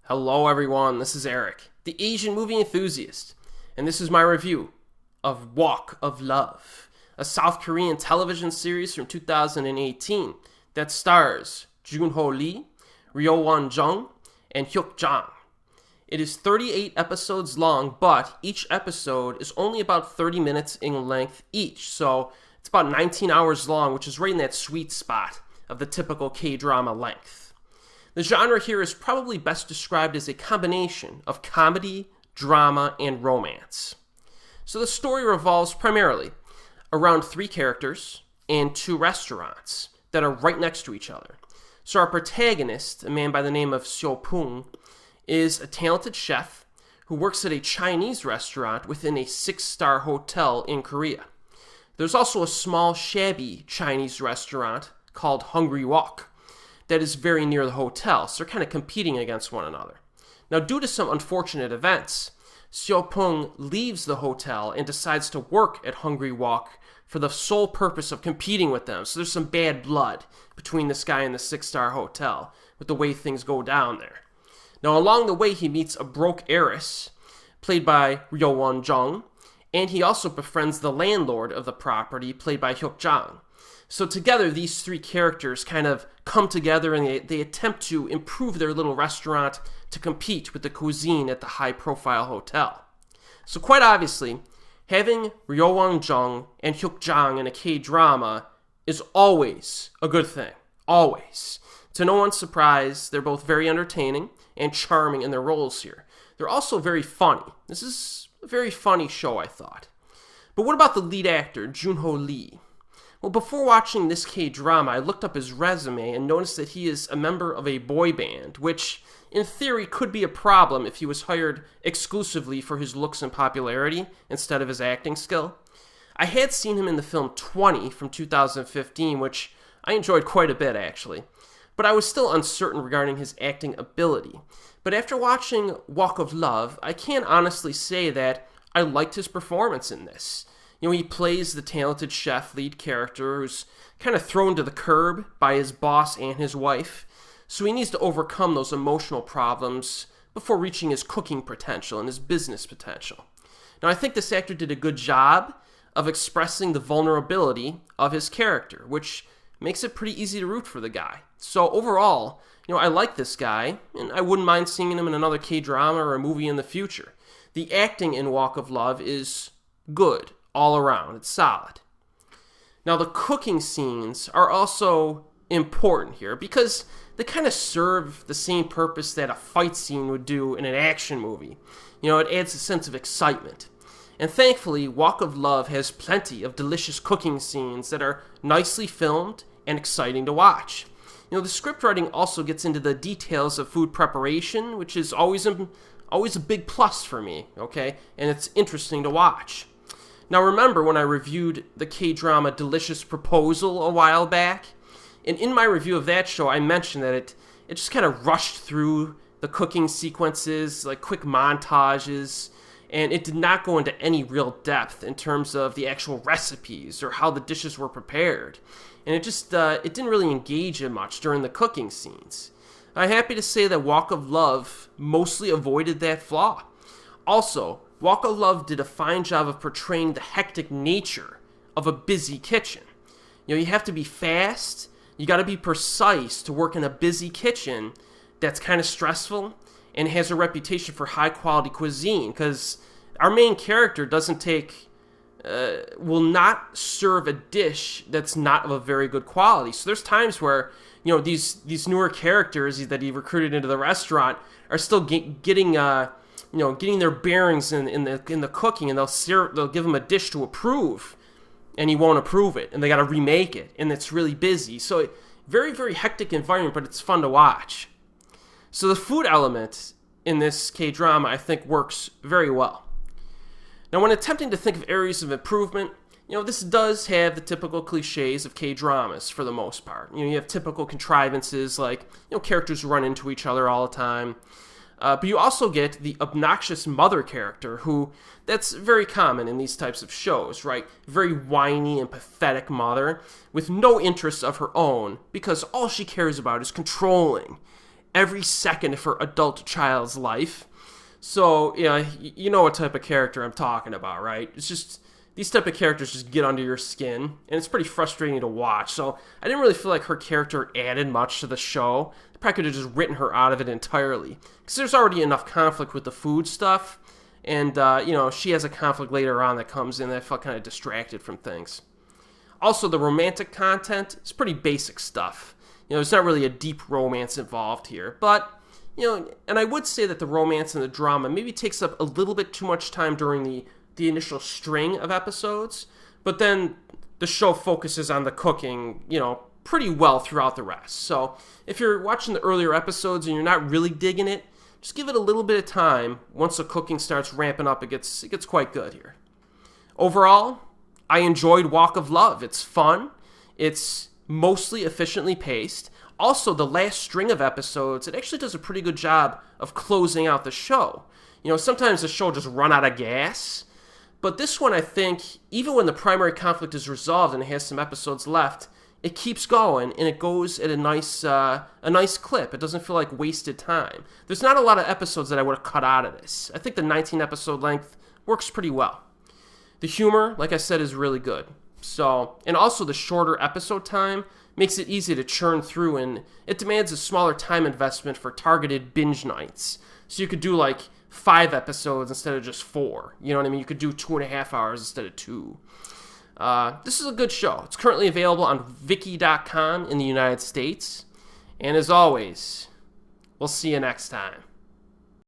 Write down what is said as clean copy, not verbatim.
Hello everyone, this is Erik, the Asian movie enthusiast, and this is my review of Wok of Love, a South Korean television series from 2018 that stars Joon-ho Lee, Ryeo-won Jeong, and Hyuk Jang. It is 38 episodes long, but each episode is only about 30 minutes in length each, so it's about 19 hours long, which is right in that sweet spot of the typical K-drama length. The genre here is probably best described as a combination of comedy, drama, and romance. So the story revolves primarily around three characters and two restaurants that are right next to each other. So our protagonist, a man by the name of Seo-poong, is a talented chef who works at a Chinese restaurant within a 6-star hotel in Korea. There's also a small, shabby Chinese restaurant called Hungry Wok that is very near the hotel, so they're kind of competing against one another. Now, due to some unfortunate events, Seo-poong leaves the hotel and decides to work at Hungry Wok for the sole purpose of competing with them. So there's some bad blood between this guy and the 6-star hotel with the way things go down there. Now, along the way, he meets a broke heiress, played by Ryeo-won Jeong, and he also befriends the landlord of the property, played by Hyuk Jang. So together, these three characters kind of come together and they attempt to improve their little restaurant to compete with the cuisine at the high-profile hotel. So quite obviously, having Ryeo-won Jeong and Hyuk Jang in a K-drama is always a good thing. Always. To no one's surprise, they're both very entertaining and charming in their roles here. They're also very funny. This is a very funny show, I thought. But what about the lead actor, Joon-ho Lee? Well, before watching this K-drama, I looked up his resume and noticed that he is a member of a boy band, which, in theory, could be a problem if he was hired exclusively for his looks and popularity instead of his acting skill. I had seen him in the film 20 from 2015, which I enjoyed quite a bit, actually, but I was still uncertain regarding his acting ability. But after watching Wok of Love, I can honestly say that I liked his performance in this. You know, he plays the talented chef lead character who's kind of thrown to the curb by his boss and his wife, so he needs to overcome those emotional problems before reaching his cooking potential and his business potential. Now, I think this actor did a good job of expressing the vulnerability of his character, which makes it pretty easy to root for the guy. So overall, I like this guy, and I wouldn't mind seeing him in another K-drama or a movie in the future. The acting in Wok of Love is good. All around. It's solid. Now, the cooking scenes are also important here because they kind of serve the same purpose that a fight scene would do in an action movie. It adds a sense of excitement. And thankfully, Wok of Love has plenty of delicious cooking scenes that are nicely filmed and exciting to watch. The script writing also gets into the details of food preparation, which is always a big plus for me, okay? And it's interesting to watch. Now remember when I reviewed the K-drama Delicious Proposal a while back? And in my review of that show, I mentioned that it just kind of rushed through the cooking sequences, like quick montages, and it did not go into any real depth in terms of the actual recipes or how the dishes were prepared. And it didn't really engage in much during the cooking scenes. I'm happy to say that Wok of Love mostly avoided that flaw. Also, Wok of Love did a fine job of portraying the hectic nature of a busy kitchen. You have to be fast, you got to be precise to work in a busy kitchen that's kind of stressful and has a reputation for high quality cuisine, because our main character will not serve a dish that's not of a very good quality. So there's times where these newer characters that he recruited into the restaurant are still getting their bearings in the cooking, and they'll give him a dish to approve, and he won't approve it, and they got to remake it, and it's really busy. So very, very hectic environment, but it's fun to watch. So the food element in this K-drama, I think, works very well. Now, when attempting to think of areas of improvement, this does have the typical cliches of K-dramas for the most part. You have typical contrivances like, characters run into each other all the time. But you also get the obnoxious mother character that's very common in these types of shows, right? Very whiny and pathetic mother with no interests of her own because all she cares about is controlling every second of her adult child's life. So, yeah, you know what type of character I'm talking about, right? It's just, these type of characters just get under your skin, and it's pretty frustrating to watch. So I didn't really feel like her character added much to the show. They probably could have just written her out of it entirely, because there's already enough conflict with the food stuff, and, she has a conflict later on that comes in that I felt kind of distracted from things. Also, the romantic content is pretty basic stuff. There's not really a deep romance involved here, but and I would say that the romance and the drama maybe takes up a little bit too much time during the initial string of episodes, but then the show focuses on the cooking, pretty well throughout the rest. So if you're watching the earlier episodes and you're not really digging it, just give it a little bit of time. Once the cooking starts ramping up, it gets quite good here. Overall, I enjoyed Wok of Love. It's fun. It's mostly efficiently paced. Also, the last string of episodes, it actually does a pretty good job of closing out the show. Sometimes the show just run out of gas, but this one, I think, even when the primary conflict is resolved and it has some episodes left, it keeps going, and it goes at a nice clip. It doesn't feel like wasted time. There's not a lot of episodes that I would have cut out of this. I think the 19-episode length works pretty well. The humor, like I said, is really good. So, and also the shorter episode time makes it easy to churn through, and it demands a smaller time investment for targeted binge nights. So you could do like 5 episodes instead of just 4. You know what I mean? You could do 2.5 hours instead of 2. This is a good show. It's currently available on Viki.com in the United States. And as always, we'll see you next time.